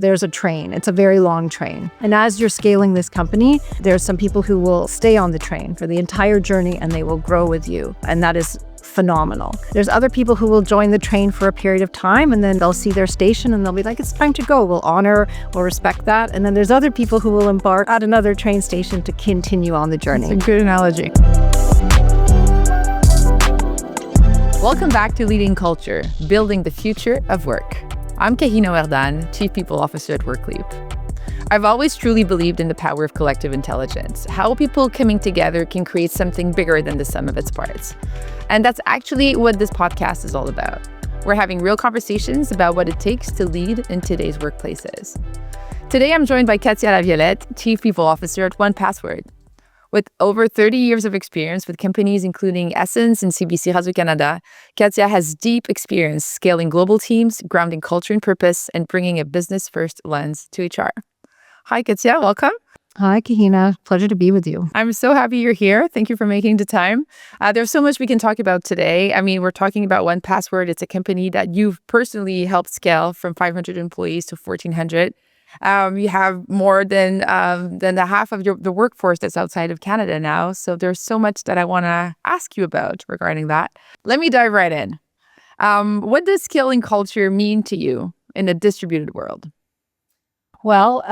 There's a train. It's a very long train. And as you're scaling this company, there's some people who will stay on the train for the entire journey and they will grow with you. And that is phenomenal. There's other people who will join the train for a period of time and then they'll see their station and they'll be like, it's time to go. We'll honor, we'll respect that. And then there's other people who will embark at another train station to continue on the journey. That's a good analogy. Welcome back to Leading Culture, Building the Future of Work. I'm Kahina Ouerdane, Chief People Officer at Workleap. I've always truly believed in the power of collective intelligence, how people coming together can create something bigger than the sum of its parts. And that's actually what this podcast is all about. We're having real conversations about what it takes to lead in today's workplaces. Today, I'm joined by Katya Laviolette, Chief People Officer at 1Password. With over 30 years of experience with companies including Essence and CBC Radio-Canada, Katya has deep experience scaling global teams, grounding culture and purpose, and bringing a business-first lens to HR. Hi, Katya. Welcome. Hi, Kahina. Pleasure to be with you. I'm so happy you're here. Thank you for making the time. There's so much we can talk about today. I mean, we're talking about 1Password. It's a company that you've personally helped scale from 500 employees to 1,400. You have more than the half of the workforce that's outside of Canada now. So there's so much that I want to ask you about regarding that. Let me dive right in. What does scaling culture mean to you in a distributed world? Well,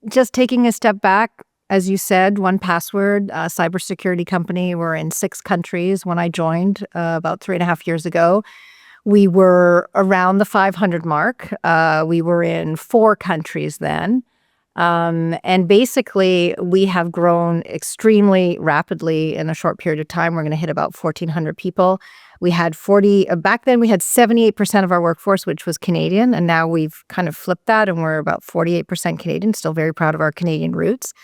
just taking a step back, as you said, 1Password, a cybersecurity company. We're in 6 countries. When I joined about 3.5 years ago, we were around the 500 mark. We were in 4 countries then. And basically, we have grown extremely rapidly in a short period of time. We're going to hit about 1,400 people. We had back then we had 78% of our workforce, which was Canadian. And now we've kind of flipped that and we're about 48% Canadian, still very proud of our Canadian roots.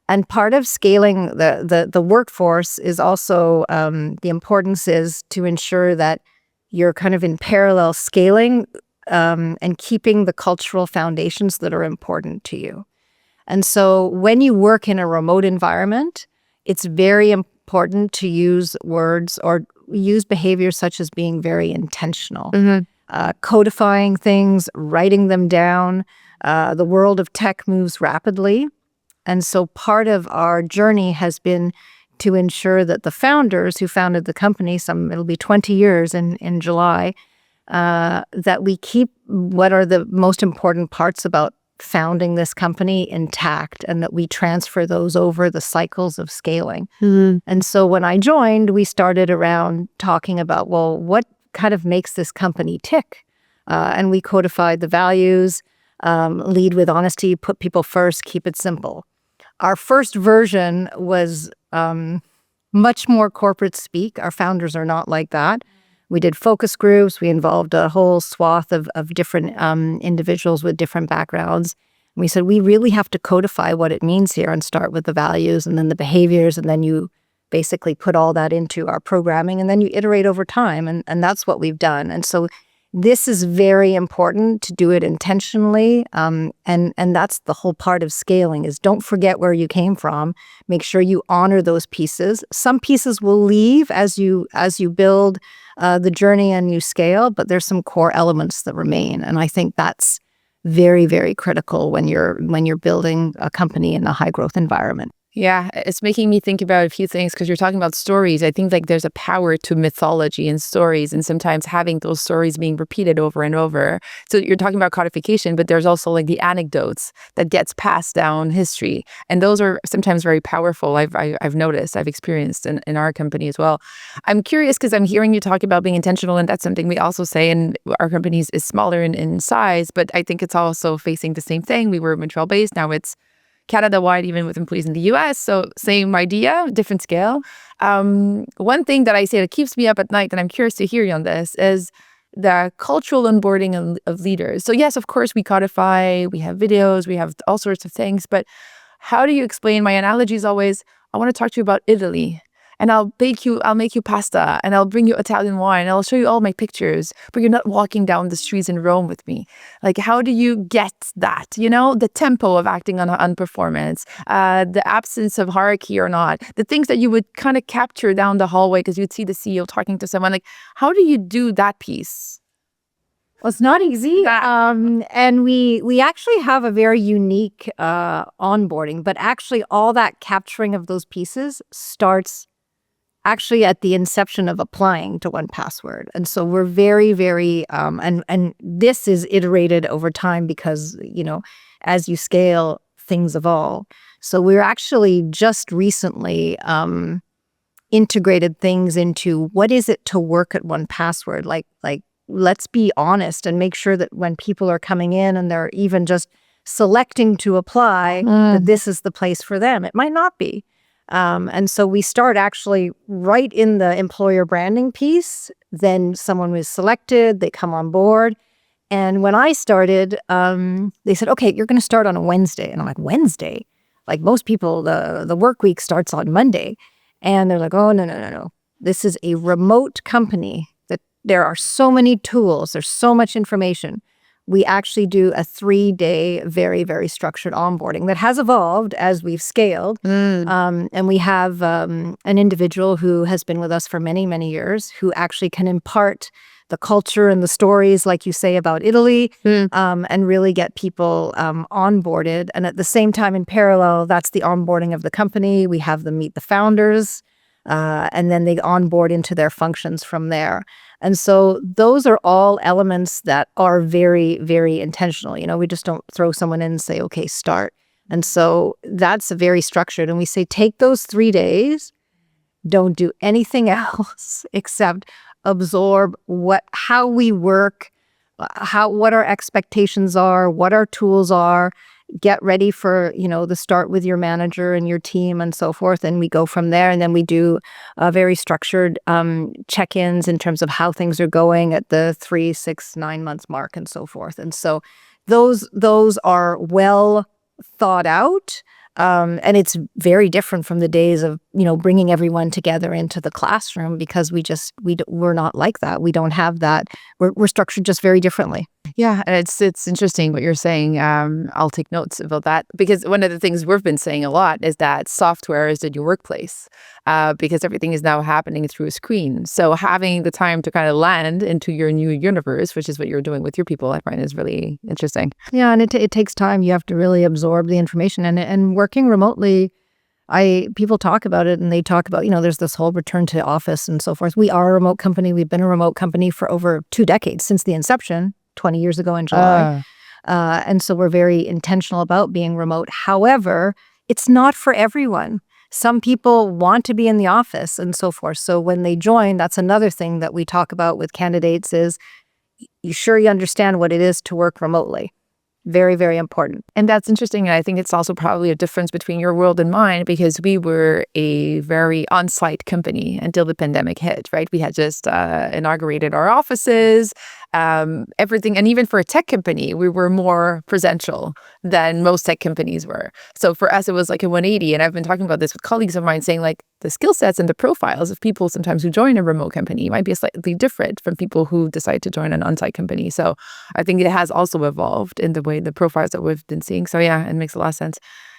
And part of scaling the workforce is also the importance is to ensure that you're kind of in parallel scaling and keeping the cultural foundations that are important to you. And so when you work in a remote environment, it's very important to use words or use behaviors such as being very intentional, codifying things, writing them down. The world of tech moves rapidly. And so part of our journey has been to ensure that the founders who founded the company, it'll be 20 years in July, that we keep what are the most important parts about founding this company intact and that we transfer those over the cycles of scaling. And so when I joined, we started around talking about, well, what kind of makes this company tick? And we codified the values, lead with honesty, put people first, keep it simple. Our first version was much more corporate speak. Our founders are not like that. We did focus groups. We involved a whole swath of different individuals with different backgrounds. And we said, we really have to codify what it means here and start with the values and then the behaviors. And then you basically put all that into our programming and then you iterate over time. And that's what we've done. And so this is very important to do it intentionally. And that's the whole part of scaling is don't forget where you came from. Make sure you honor those pieces. Some pieces will leave as you build the journey and you scale, but there's some core elements that remain. And I think that's very, very critical when you're building a company in a high growth environment. Yeah, it's making me think about a few things because you're talking about stories. I think like there's a power to mythology and stories and sometimes having those stories being repeated over and over. So you're talking about codification, but there's also like the anecdotes that gets passed down history. And those are sometimes very powerful. I've noticed, I've experienced in our company as well. I'm curious because I'm hearing you talk about being intentional and that's something we also say and our company is smaller in size, but I think it's also facing the same thing. We were Montreal based, now it's Canada-wide, even with employees in the US. So same idea, different scale. One thing that I say that keeps me up at night, and I'm curious to hear you on this, is the cultural onboarding of leaders. So yes, of course, we codify, we have videos, we have all sorts of things. But how do you explain? My analogy is always, I want to talk to you about Italy. And I'll make you pasta and I'll bring you Italian wine and I'll show you all my pictures, but you're not walking down the streets in Rome with me. Like, how do you get that? You know, the tempo of acting on performance, the absence of hierarchy or not, the things that you would kind of capture down the hallway because you'd see the CEO talking to someone. Like, how do you do that piece? Well, it's not easy. And we actually have a very unique onboarding, but actually all that capturing of those pieces starts actually at the inception of applying to 1Password. And so we're very, very, and this is iterated over time because, as you scale, things evolve. So we're actually just recently integrated things into what is it to work at 1Password? Like, let's be honest and make sure that when people are coming in and they're even just selecting to apply, that this is the place for them. It might not be. And so we start actually right in the employer branding piece. Then someone was selected, they come on board. And when I started, they said, okay, you're going to start on a Wednesday. And I'm like, Wednesday? Like most people, the work week starts on Monday. And they're like, oh, no. This is a remote company. There are so many tools. There's so much information. We actually do a 3-day, very, very structured onboarding that has evolved as we've scaled. And we have an individual who has been with us for many, many years who actually can impart the culture and the stories, like you say, about Italy, and really get people onboarded. And at the same time, in parallel, that's the onboarding of the company. We have them meet the founders, and then they onboard into their functions from there. And so those are all elements that are very, very intentional. We just don't throw someone in and say, okay, start. And so that's very structured. And we say, take those 3 days, don't do anything else except absorb how we work, what our expectations are, what our tools are. Get ready for, the start with your manager and your team and so forth. And we go from there. And then we do very structured check-ins in terms of how things are going at the 3, 6, 9 months mark and so forth. And so those are well thought out. And it's very different from the days of, bringing everyone together into the classroom because we're not like that. We don't have that. We're structured just very differently. Yeah, and it's interesting what you're saying. I'll take notes about that because one of the things we've been saying a lot is that software is in your workplace because everything is now happening through a screen. So having the time to kind of land into your new universe, which is what you're doing with your people, I find is really interesting. Yeah, and it takes time. You have to really absorb the information. And working remotely, people talk about it and they talk about, there's this whole return to office and so forth. We are a remote company. We've been a remote company for over 2 decades since the inception. 20 years ago in July. And so we're very intentional about being remote. However, it's not for everyone. Some people want to be in the office and so forth. So when they join, that's another thing that we talk about with candidates is, you understand what it is to work remotely. Very, very important. And that's interesting. And I think it's also probably a difference between your world and mine because we were a very on-site company until the pandemic hit, right? We had just inaugurated our offices, everything. And even for a tech company, we were more presential than most tech companies were. So for us, it was like a 180. And I've been talking about this with colleagues of mine saying like the skill sets and the profiles of people sometimes who join a remote company might be slightly different from people who decide to join an on-site company. So I think it has also evolved in the way the profiles that we've been seeing. So yeah, it makes a lot of sense.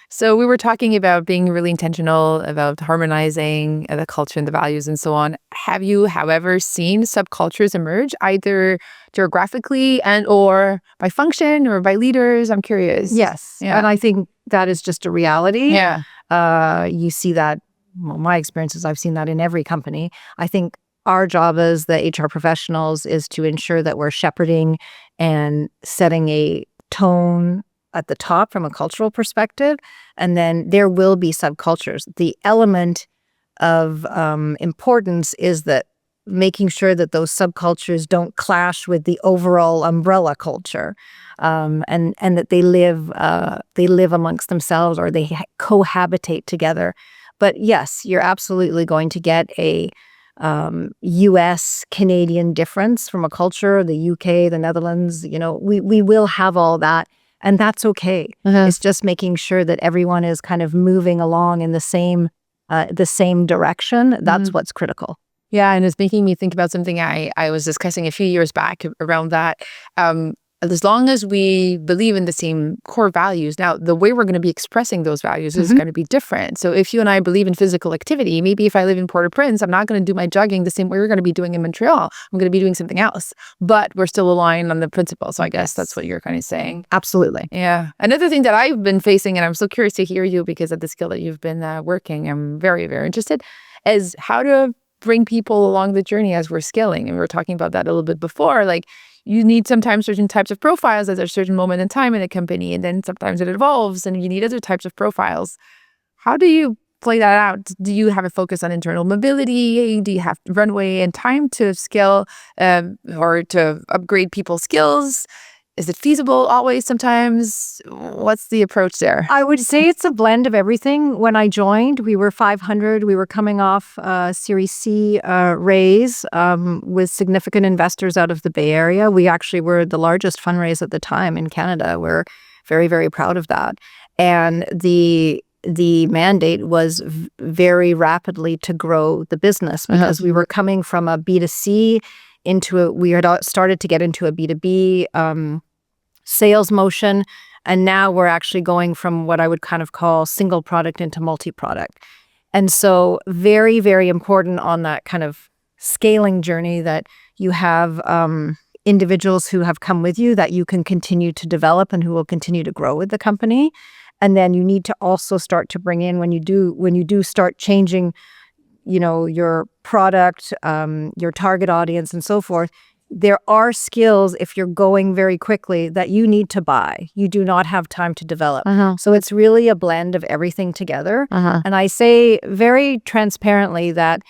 So we were talking about being really intentional about harmonizing the culture and the values and so on. Have you, however, seen subcultures emerge either geographically and or by function or by leaders? I'm curious. Yes. Yeah. And I think that is just a reality. Yeah. You see that, well, my experience is I've seen that in every company. I think our job as the HR professionals is to ensure that we're shepherding and setting a tone at the top from a cultural perspective. And then there will be subcultures. The element of importance is that making sure that those subcultures don't clash with the overall umbrella culture, and that they live amongst themselves or they cohabitate together. But yes, you're absolutely going to get a U.S. Canadian difference from a culture, the U.K., the Netherlands. We will have all that. And that's okay. It's just making sure that everyone is kind of moving along in the same direction. That's what's critical. Yeah, and it's making me think about something I was discussing a few years back around that. as long as we believe in the same core values. Now, the way we're going to be expressing those values is going to be different. So if you and I believe in physical activity, maybe if I live in Port-au-Prince, I'm not going to do my jogging the same way we're going to be doing in Montreal. I'm going to be doing something else, but we're still aligned on the principle. So I guess that's what you're kind of saying. Absolutely. Yeah. Another thing that I've been facing, and I'm so curious to hear you because of the skill that you've been working, I'm very, very interested, is how to bring people along the journey as we're scaling. And we were talking about that a little bit before, like, you need sometimes certain types of profiles at a certain moment in time in a company, and then sometimes it evolves and you need other types of profiles. How do you play that out? Do you have a focus on internal mobility? Do you have runway and time to scale or to upgrade people's skills? Is it feasible always sometimes? What's the approach there? I would say it's a blend of everything. When I joined, we were 500. We were coming off Series C raise with significant investors out of the Bay Area. We actually were the largest fundraise at the time in Canada. We're very, very proud of that. And the mandate was very rapidly to grow the business because we were coming from a B2C we had started to get into a B2B sales motion, and now we're actually going from what I would kind of call single product into multi-product. And so very, very important on that kind of scaling journey that you have individuals who have come with you that you can continue to develop and who will continue to grow with the company. And then you need to also start to bring in when you do start changing, your product, your target audience and so forth. There are skills, if you're going very quickly, that you need to buy. You do not have time to develop. So it's really a blend of everything together. And I say very transparently that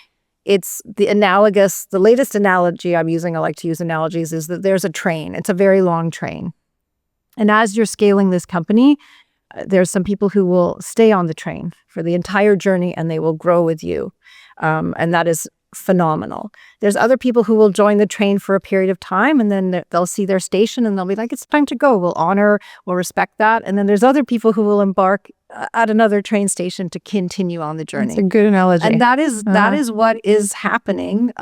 it's the latest analogy I'm using, I like to use analogies, is that there's a train. It's a very long train. And as you're scaling this company, there's some people who will stay on the train for the entire journey and they will grow with you. And that is phenomenal. There's other people who will join the train for a period of time and then they'll see their station and they'll be like, it's time to go. We'll respect that. And then there's other people who will embark at another train station to continue on the journey. That's a good analogy. And that is what is happening.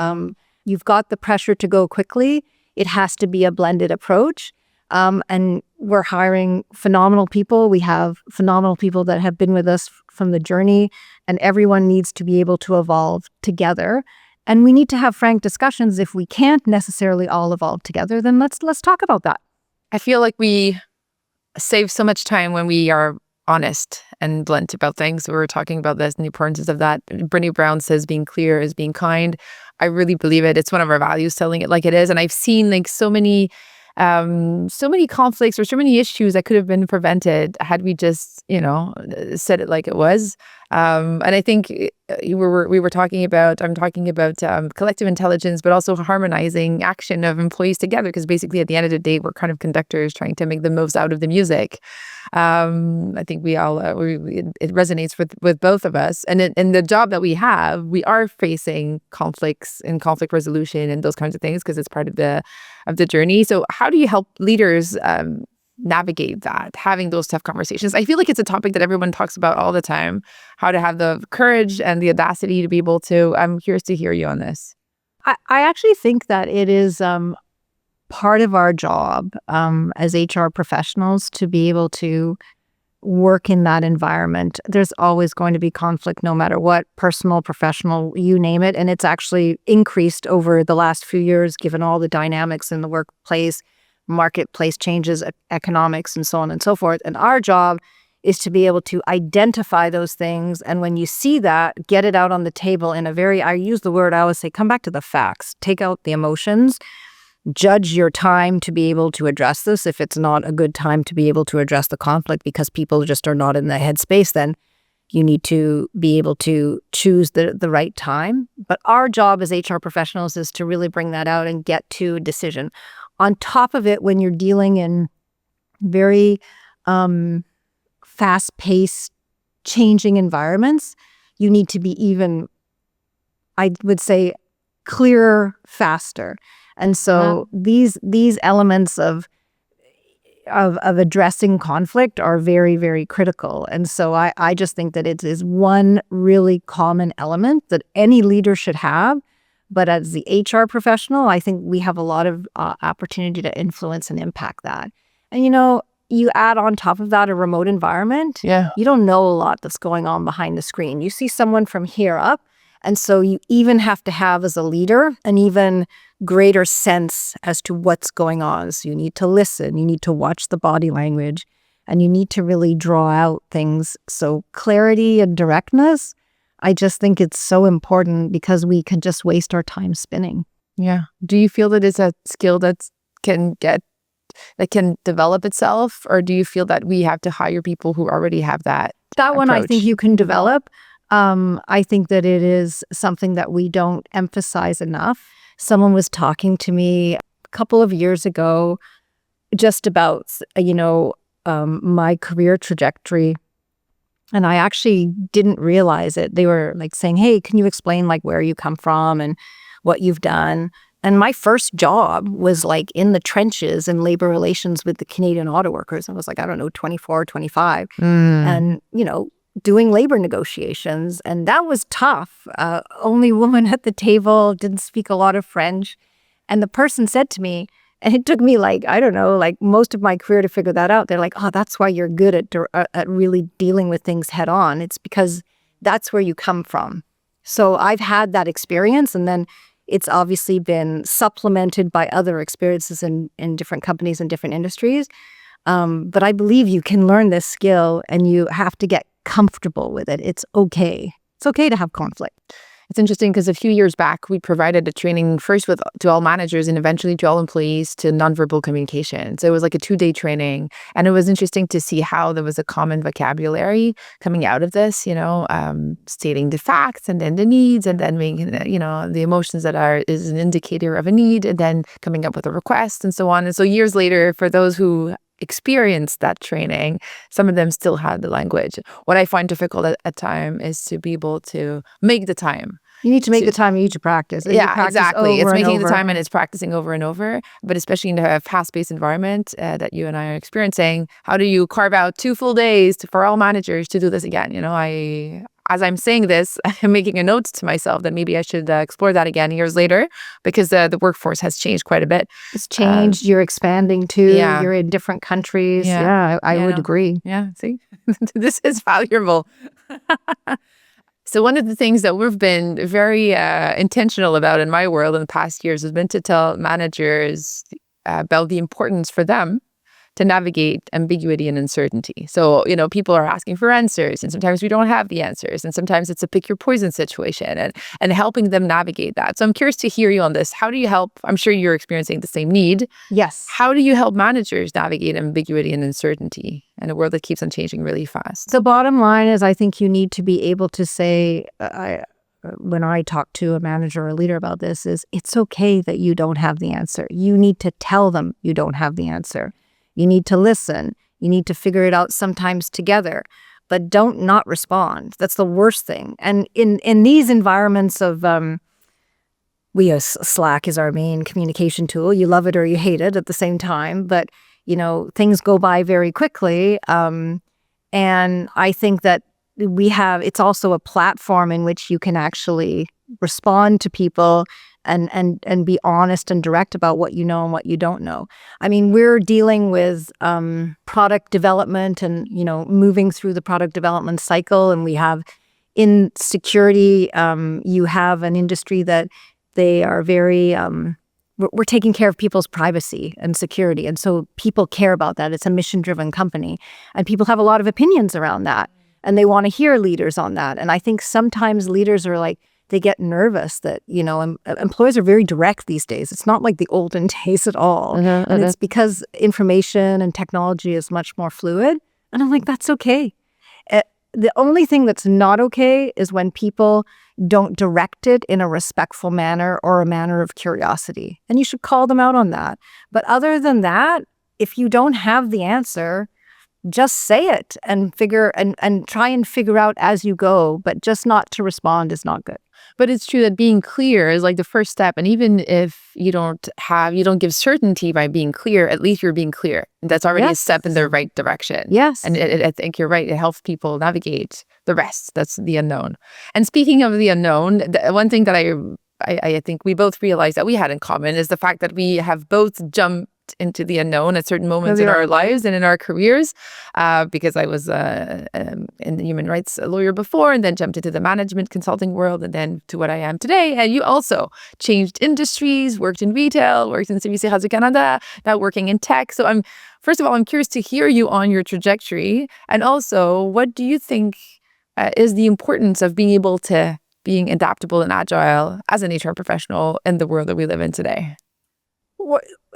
You've got the pressure to go quickly. It has to be a blended approach. And we're hiring phenomenal people. We have phenomenal people that have been with us from the journey, and everyone needs to be able to evolve together. And we need to have frank discussions. If we can't necessarily all evolve together, then let's talk about that. I feel like we save so much time when we are honest and blunt about things. We were talking about this and the importance of that. Brené Brown says being clear is being kind. I really believe it. It's one of our values, telling it like it is. And I've seen like so many conflicts or so many issues that could have been prevented had we just, said it like it was. And I think I'm talking about collective intelligence, but also harmonizing action of employees together, because basically at the end of the day, we're kind of conductors trying to make the most out of the music. I think we all, it resonates with both of us. And in the job that we have, we are facing conflicts and conflict resolution and those kinds of things because it's part of the journey. So how do you help leaders navigate that, having those tough conversations? I feel like it's a topic that everyone talks about all the time, how to have the courage and the audacity to be able to. I'm curious to hear you on this. I actually think that it is part of our job as HR professionals to be able to work in that environment. There's always going to be conflict, no matter what, personal, professional, you name it. And it's actually increased over the last few years, given all the dynamics in the workplace, marketplace changes, economics, and so on and so forth. And our job is to be able to identify those things. And when you see that, get it out on the table in I use the word, I always say, come back to the facts, take out the emotions, judge your time to be able to address this. If it's not a good time to be able to address the conflict because people just are not in the headspace, then you need to be able to choose the right time. But our job as HR professionals is to really bring that out and get to a decision. On top of it, when you're dealing in very fast-paced, changing environments, you need to be even, I would say, clearer, faster. And so these elements of addressing conflict are very, very critical. And so I just think that it is one really common element that any leader should have, But as the HR professional, I think we have a lot of opportunity to influence and impact that. And, you add on top of that a remote environment. Yeah. You don't know a lot that's going on behind the screen. You see someone from here up. And so you even have to have, as a leader, an even greater sense as to what's going on. So you need to listen. You need to watch the body language. And you need to really draw out things. So clarity and directness, I just think it's so important because we can just waste our time spinning. Yeah. Do you feel that it's a skill that can develop itself? Or do you feel that we have to hire people who already have that one I approach? think you can develop. I think that it is something that we don't emphasize enough. Someone was talking to me a couple of years ago just about, my career trajectory. And I actually didn't realize it. They were like saying, hey, can you explain like where you come from and what you've done? And my first job was like in the trenches in labor relations with the Canadian auto workers. I was like, 24, 25. And, doing labor negotiations. And that was tough. Only woman at the table, didn't speak a lot of French. And the person said to me, and it took me most of my career to figure that out. They're like, oh, that's why you're good at really dealing with things head on. It's because that's where you come from. So I've had that experience, and then it's obviously been supplemented by other experiences in different companies and different industries. But I believe you can learn this skill, and you have to get comfortable with it. It's okay. It's okay to have conflict. It's interesting because a few years back, we provided a training first to all managers and eventually to all employees to nonverbal communication. So it was like a 2-day training. And it was interesting to see how there was a common vocabulary coming out of this, stating the facts and then the needs, and then making, the emotions that is an indicator of a need, and then coming up with a request and so on. And so years later, for those who experienced that training, some of them still had the language. What I find difficult at time is to be able to make the time. You need to make the time, you need to practice. Exactly. It's making the time and it's practicing over and over. But especially in a fast-paced environment that you and I are experiencing, how do you carve out 2 full days for all managers to do this again? As I'm saying this, I'm making a note to myself that maybe I should explore that again years later, because the workforce has changed quite a bit. It's changed. You're expanding too. Yeah. You're in different countries. Yeah, I would agree. Yeah, see? This is valuable. So one of the things that we've been very intentional about in my world in the past years has been to tell managers about the importance for them to navigate ambiguity and uncertainty. So, people are asking for answers, and sometimes we don't have the answers, and sometimes it's a pick your poison situation, and helping them navigate that. So I'm curious to hear you on this. How do you help? I'm sure you're experiencing the same need. Yes. How do you help managers navigate ambiguity and uncertainty in a world that keeps on changing really fast? The bottom line is, I think you need to be able to say, when I talk to a manager or a leader about this, is it's okay that you don't have the answer. You need to tell them you don't have the answer. You need to listen. You need to figure it out sometimes together, but don't not respond. That's the worst thing. And in these environments of, we use Slack as our main communication tool. You love it or you hate it at the same time, but things go by very quickly. And I think that it's also a platform in which you can actually respond to people and be honest and direct about what you know and what you don't know. I mean, we're dealing with product development and, moving through the product development cycle. And we have in security, you have an industry that they are very, we're taking care of people's privacy and security. And so people care about that. It's a mission-driven company. And people have a lot of opinions around that. And they want to hear leaders on that. And I think sometimes leaders are like, they get nervous that, employees are very direct these days. It's not like the olden days at all. And it's because information and technology is much more fluid. And I'm like, that's okay. The only thing that's not okay is when people don't direct it in a respectful manner or a manner of curiosity. And you should call them out on that. But other than that, if you don't have the answer, just say it and try and figure out as you go, but just not to respond is not good. But it's true that being clear is like the first step. And even if you don't give certainty by being clear, at least you're being clear. That's already a step in the right direction. Yes. And I think you're right. It helps people navigate the rest. That's the unknown. And speaking of the unknown, one thing that I think we both realized that we had in common is the fact that we have both jumped into the unknown at certain moments in our lives and in our careers, because I was in the human rights lawyer before, and then jumped into the management consulting world, and then to what I am today. And you also changed industries, worked in retail, worked in CBC Radio Canada, now working in tech. So first of all, I'm curious to hear you on your trajectory, and also what do you think is the importance of being able to being adaptable and agile as an HR professional in the world that we live in today?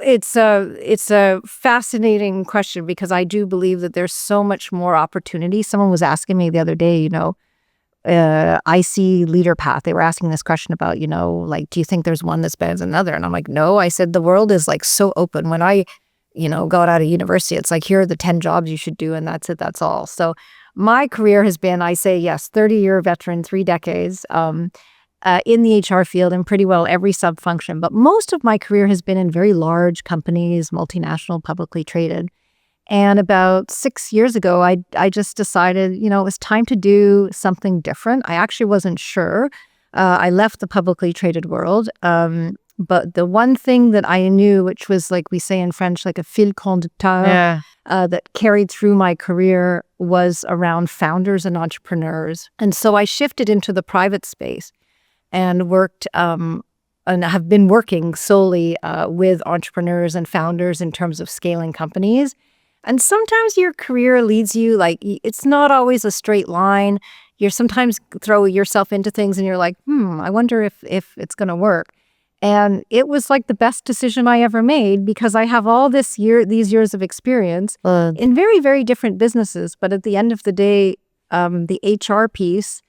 It's a fascinating question, because I do believe that there's so much more opportunity. Someone was asking me the other day, I see leader path. They were asking this question about, like, do you think there's one that's better than another? And I'm like, no. I said, the world is like so open. When I, got out of university, it's like, here are the 10 jobs you should do, and that's it. That's all. So my career has been, I say, yes, 30-year veteran, 3 decades. In the HR field in pretty well every sub-function. But most of my career has been in very large companies, multinational, publicly traded. And about 6 years ago, I just decided, it was time to do something different. I actually wasn't sure. I left the publicly traded world. But the one thing that I knew, which was, like we say in French, like a fil conducteur, that carried through my career, was around founders and entrepreneurs. And so I shifted into the private space and worked and have been working solely with entrepreneurs and founders in terms of scaling companies. And sometimes your career leads you, like, it's not always a straight line. You're sometimes throw yourself into things and you're like, I wonder if it's going to work. And it was like the best decision I ever made, because I have all these years of experience in very, very different businesses. But at the end of the day, the HR piece,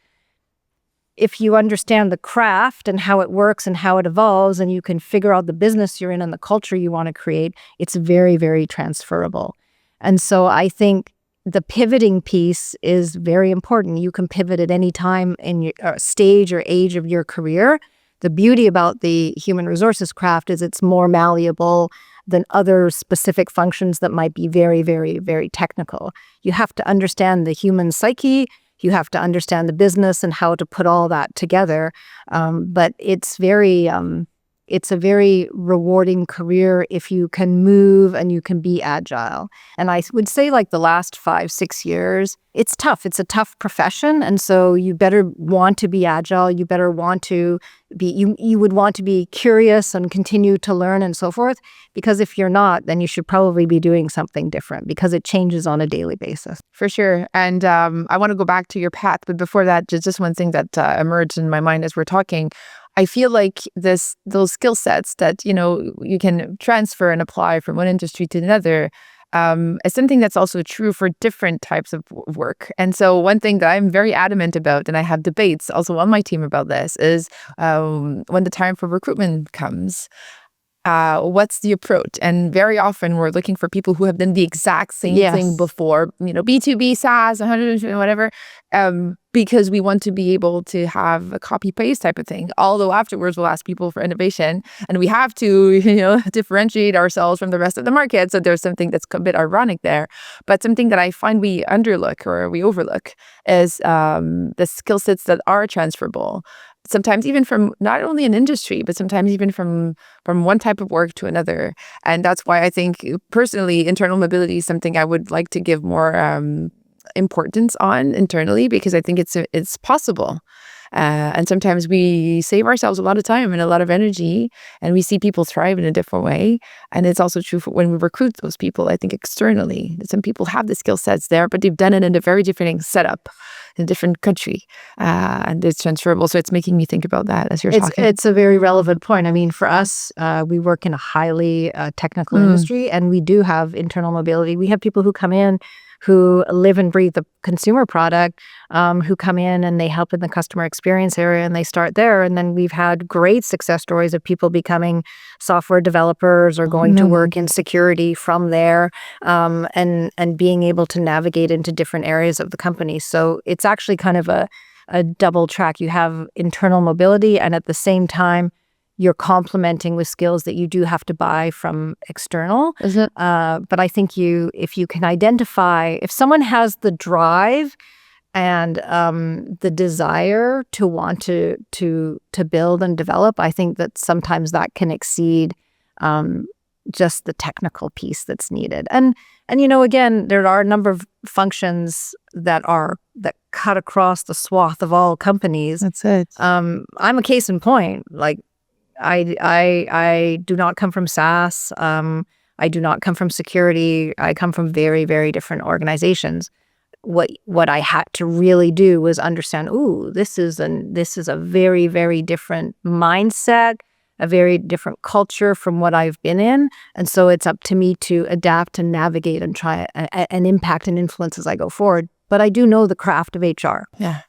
if you understand the craft and how it works and how it evolves, and you can figure out the business you're in and the culture you want to create, it's very, very transferable. And so I think the pivoting piece is very important. You can pivot at any time in your stage or age of your career. The beauty about the human resources craft is it's more malleable than other specific functions that might be very, very, very technical. You have to understand the human psyche. You have to understand the business and how to put all that together. But it's a very rewarding career if you can move and you can be agile. And I would say, like, the last 5-6 years, it's tough. It's a tough profession. And so you better want to be agile. You better want to be, you would want to be curious and continue to learn and so forth. Because if you're not, then you should probably be doing something different, because it changes on a daily basis. For sure. And I want to go back to your path. But before that, just one thing that emerged in my mind as we're talking. I feel like those skill sets that, you can transfer and apply from one industry to another is something that's also true for different types of work. And so one thing that I'm very adamant about, and I have debates also on my team about this, is when the time for recruitment comes, what's the approach? And very often we're looking for people who have done the exact same thing before, B2B, SaaS, 100, whatever, because we want to be able to have a copy-paste type of thing. Although afterwards we'll ask people for innovation, and we have to, differentiate ourselves from the rest of the market. So there's something that's a bit ironic there. But something that I find we underlook or we overlook is the skill sets that are transferable. Sometimes even from not only an industry, but sometimes even from one type of work to another. And that's why I think personally, internal mobility is something I would like to give more importance on internally, because I think it's possible. And sometimes we save ourselves a lot of time and a lot of energy, and we see people thrive in a different way. And it's also true for when we recruit those people, I think externally, some people have the skill sets there, but they've done it in a very different setup, in a different country, and it's transferable. So it's making me think about that as you're talking. It's a very relevant point. I mean, for us, we work in a highly technical industry, and we do have internal mobility. We have people who come in who live and breathe the consumer product, who come in and they help in the customer experience area, and they start there. And then we've had great success stories of people becoming software developers or going to work in security from there, and being able to navigate into different areas of the company. So it's actually kind of a double track. You have internal mobility, and at the same time, you're complementing with skills that you do have to buy from external. Is it? But I think if you can identify, if someone has the drive and the desire to want to build and develop. I think that sometimes that can exceed just the technical piece that's needed. And again, there are a number of functions that cut across the swath of all companies. That's it. I'm a case in point. Like, I do not come from SaaS. I do not come from security. I come from very, very different organizations. What I had to really do was understand, this is a very, very different mindset, a very different culture from what I've been in. And so it's up to me to adapt and navigate and try and impact and influence as I go forward. But I do know the craft of HR. Yeah.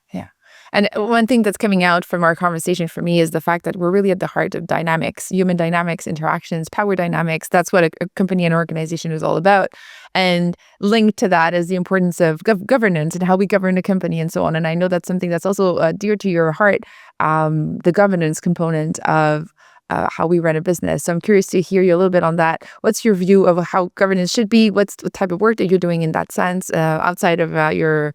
And one thing that's coming out from our conversation for me is the fact that we're really at the heart of dynamics, human dynamics, interactions, power dynamics. That's what a company and organization is all about. And linked to that is the importance of governance and how we govern a company and so on. And I know that's something that's also dear to your heart, the governance component of how we run a business. So I'm curious to hear you a little bit on that. What's your view of how governance should be? What type of work that you're doing in that sense outside of your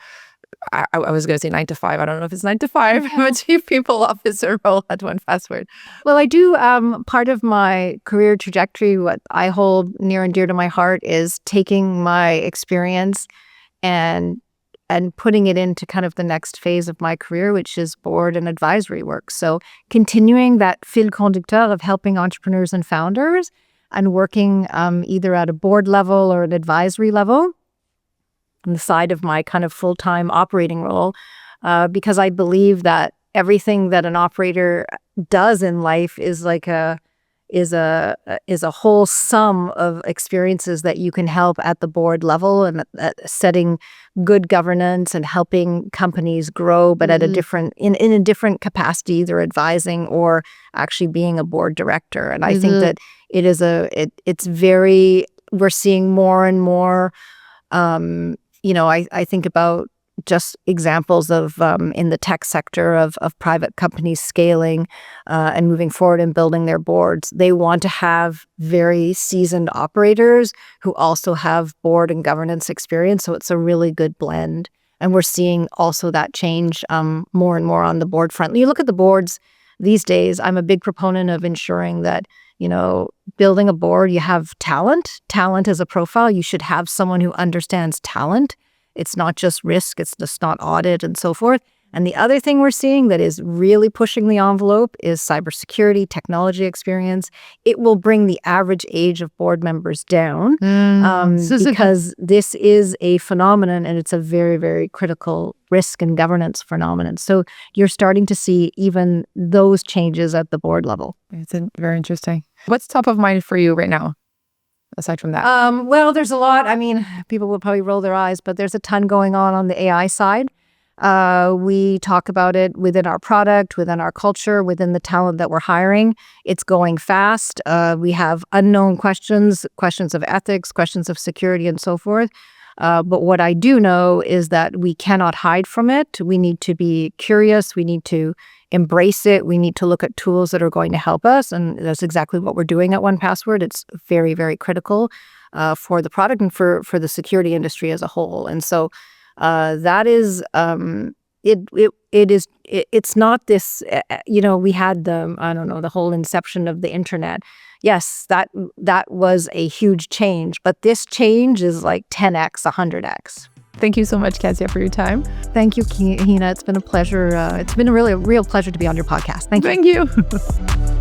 I was going to say 9 to 5. I don't know if it's 9 to 5. I'm a chief people officer role at 1Password. Well, I do. Part of my career trajectory, what I hold near and dear to my heart is taking my experience and putting it into kind of the next phase of my career, which is board and advisory work. So continuing that fil conducteur of helping entrepreneurs and founders and working either at a board level or an advisory level on the side of my kind of full-time operating role, because I believe that everything that an operator does in life is like a whole sum of experiences that you can help at the board level and setting good governance and helping companies grow, but at a different in a different capacity, either advising or actually being a board director. And I think that it's very, we're seeing more and more. I think about just examples of in the tech sector of private companies scaling and moving forward and building their boards. They want to have very seasoned operators who also have board and governance experience. So it's a really good blend. And we're seeing also that change more and more on the board front. You look at the boards these days, I'm a big proponent of ensuring that, building a board, you have talent. Talent as a profile. You should have someone who understands talent. It's not just risk. It's just not audit and so forth. And the other thing we're seeing that is really pushing the envelope is cybersecurity, technology experience. It will bring the average age of board members down because this is a phenomenon and it's a very, very critical risk and governance phenomenon. So you're starting to see even those changes at the board level. It's very interesting. What's top of mind for you right now? Aside from that? Well, there's a lot. I mean, people will probably roll their eyes, but there's a ton going on the AI side. We talk about it within our product, within our culture, within the talent that we're hiring. It's going fast. We have unknown questions of ethics, questions of security, and so forth. But what I do know is that we cannot hide from it. We need to be curious. We need to embrace it. We need to look at tools that are going to help us. And that's exactly what we're doing at 1Password. It's very, very critical for the product and for the security industry as a whole. And so that is, it's not this, we had the whole inception of the internet. Yes, that was a huge change, but this change is like 10x, 100x. Thank you so much, Katya, for your time. Thank you, Kahina. It's been a pleasure. It's been a real pleasure to be on your podcast. Thank you. Thank you.